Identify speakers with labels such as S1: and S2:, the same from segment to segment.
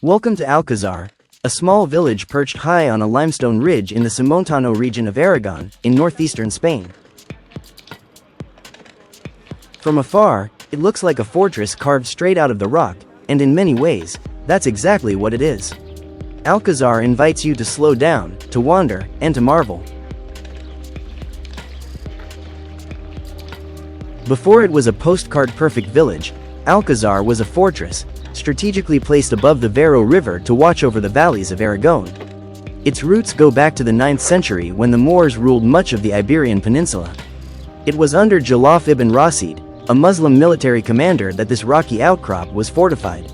S1: Welcome to Alquezar, a small village perched high on a limestone ridge in the Somontano region of Aragon, in northeastern Spain. From afar, it looks like a fortress carved straight out of the rock, and in many ways, that's exactly what it is. Alquezar invites you to slow down, to wander, and to marvel. Before it was a postcard-perfect village, Alquezar was a fortress, strategically placed above the Vero River to watch over the valleys of Aragon. Its roots go back to the 9th century when the Moors ruled much of the Iberian Peninsula. It was under Jalaf ibn Rashid, a Muslim military commander, that this rocky outcrop was fortified.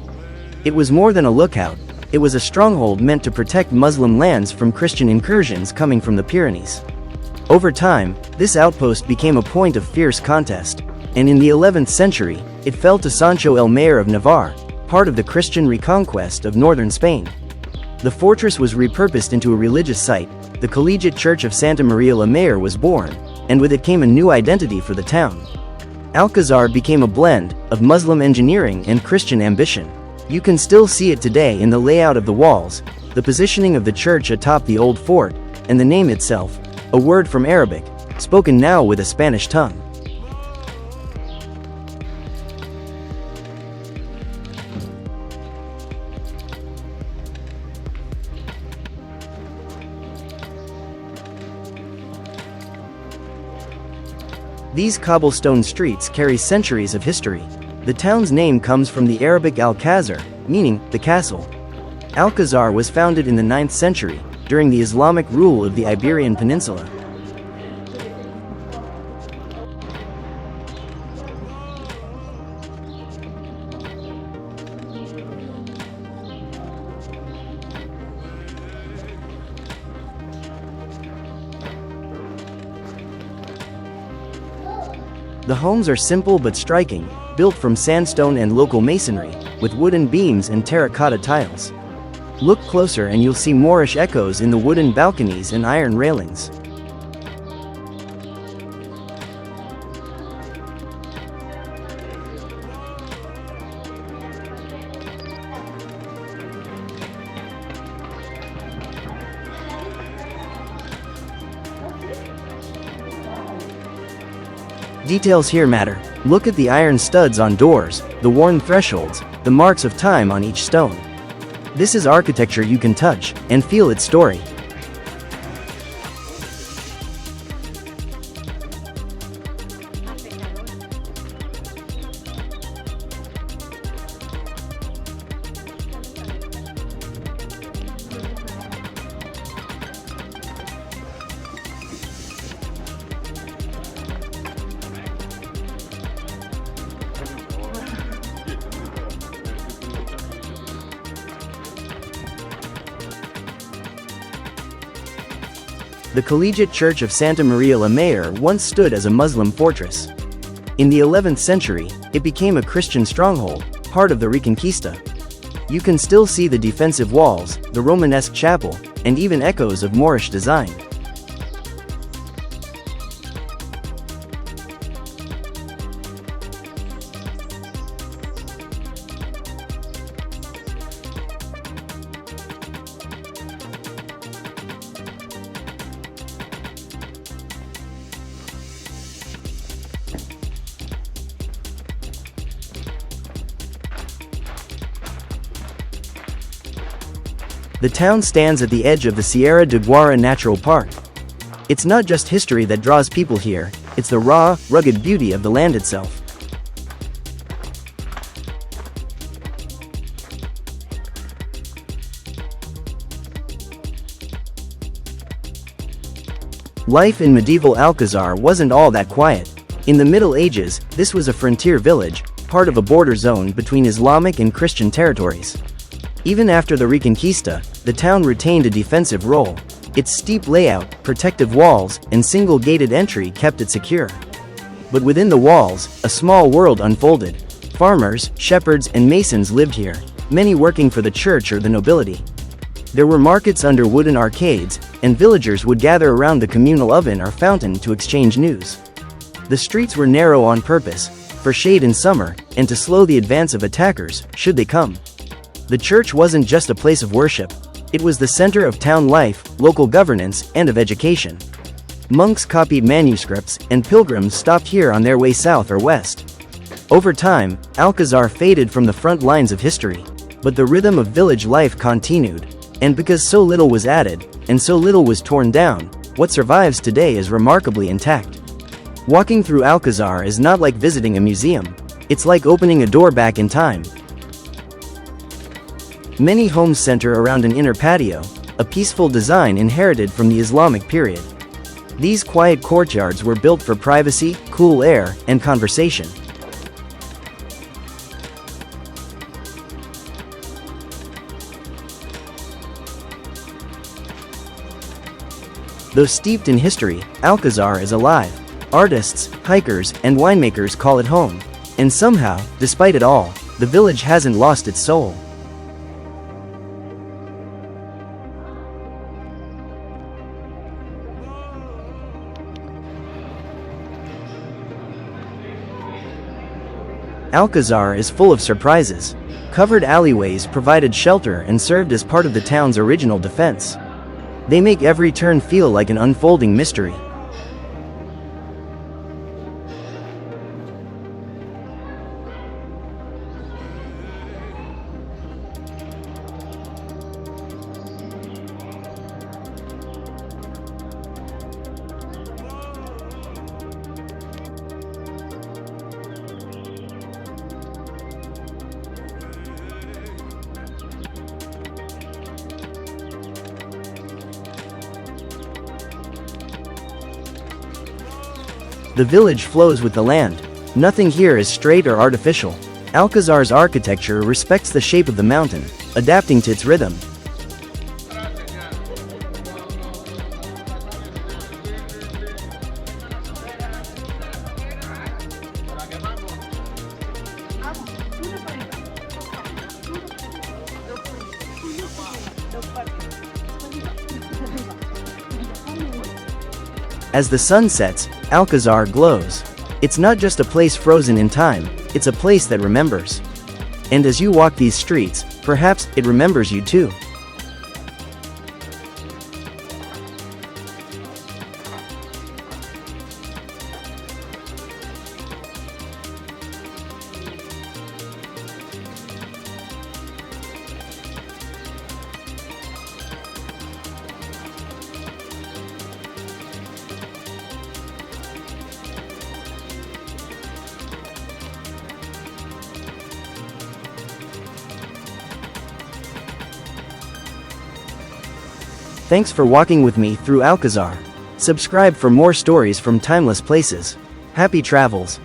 S1: It was more than a lookout, it was a stronghold meant to protect Muslim lands from Christian incursions coming from the Pyrenees. Over time, this outpost became a point of fierce contest, and in the 11th century, it fell to Sancho el Mayor of Navarre, part of the Christian reconquest of northern Spain. The fortress was repurposed into a religious site, the Collegiate Church of Santa María la Mayor was born, and with it came a new identity for the town. Alquezar became a blend of Muslim engineering and Christian ambition. You can still see it today in the layout of the walls, the positioning of the church atop the old fort, and the name itself, a word from Arabic, spoken now with a Spanish tongue. These cobblestone streets carry centuries of history. The town's name comes from the Arabic Alquezar, meaning the castle. Alquezar was founded in the 9th century, during the Islamic rule of the Iberian Peninsula. The homes are simple but striking, built from sandstone and local masonry, with wooden beams and terracotta tiles. Look closer and you'll see Moorish echoes in the wooden balconies and iron railings. Details here matter. Look at the iron studs on doors, the worn thresholds, the marks of time on each stone. This is architecture you can touch and feel its story. The Collegiate Church of Santa María la Mayor once stood as a Muslim fortress. In the 11th century, it became a Christian stronghold, part of the Reconquista. You can still see the defensive walls, the Romanesque chapel, and even echoes of Moorish design. The town stands at the edge of the Sierra de Guara Natural Park. It's not just history that draws people here, it's the raw, rugged beauty of the land itself. Life in medieval Alquezar wasn't all that quiet. In the Middle Ages, this was a frontier village, part of a border zone between Islamic and Christian territories. Even after the Reconquista, the town retained a defensive role. Its steep layout, protective walls, and single-gated entry kept it secure. But within the walls, a small world unfolded. Farmers, shepherds, and masons lived here, many working for the church or the nobility. There were markets under wooden arcades, and villagers would gather around the communal oven or fountain to exchange news. The streets were narrow on purpose, for shade in summer, and to slow the advance of attackers, should they come. The church wasn't just a place of worship, it was the center of town life, local governance, and of education. Monks copied manuscripts, and pilgrims stopped here on their way south or west. Over time, Alquezar faded from the front lines of history, but the rhythm of village life continued, and because so little was added, and so little was torn down, what survives today is remarkably intact. Walking through Alquezar is not like visiting a museum, it's like opening a door back in time. Many homes center around an inner patio, a peaceful design inherited from the Islamic period. These quiet courtyards were built for privacy, cool air, and conversation. Though steeped in history, Alquezar is alive. Artists, hikers, and winemakers call it home. And somehow, despite it all, the village hasn't lost its soul. Alquezar is full of surprises. Covered alleyways provided shelter and served as part of the town's original defense. They make every turn feel like an unfolding mystery. The village flows with the land. Nothing here is straight or artificial. Alquezar's architecture respects the shape of the mountain, adapting to its rhythm. As the sun sets, Alquezar glows. It's not just a place frozen in time, it's a place that remembers. And as you walk these streets, perhaps it remembers you too. Thanks for walking with me through Alquezar. Subscribe for more stories from timeless places. Happy travels!